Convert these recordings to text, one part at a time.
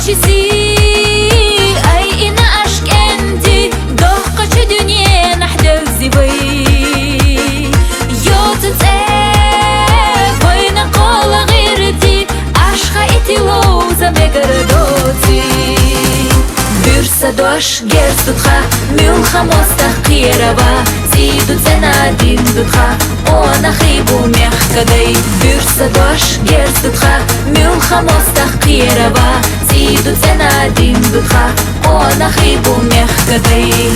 كيشيسي أي إنا أشك أندي دوخ قشو دنيا نحدو زيبي يوتت وين قول غير دي أشخا إتي لوزا ميقردوتي بيرسا دوش جرس دودخا ميلخا مستخيربا زيدو تنادين دودخا أنا خيبو ميخكدي بيرسا دوش جرس دودخا ميلخا مستخيربا زيدو تنادين دودخا أنا خيبو ميخكدي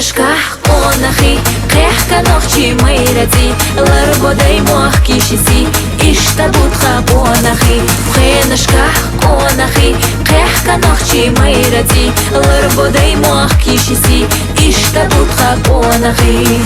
Шках онахи кехка нохчи майради ларбодай мох кишиси ишта будха онахи хенашках онахи кехка нохчи майради ларбодай мох кишиси ишта будха онахи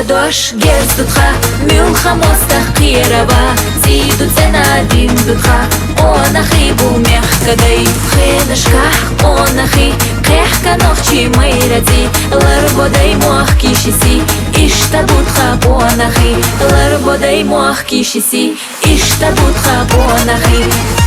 دوش گرز دودخا میلخا مستخیربا زیدو تنادین دودخا أنا خيبو ميخكدي خينشكح أنا خي قيحكا نوخشي ميردي لربودي موخ كيشيسي إشتا بودخا أنا خي لربودي موخ كيشيسي إشتا بودخا أنا خي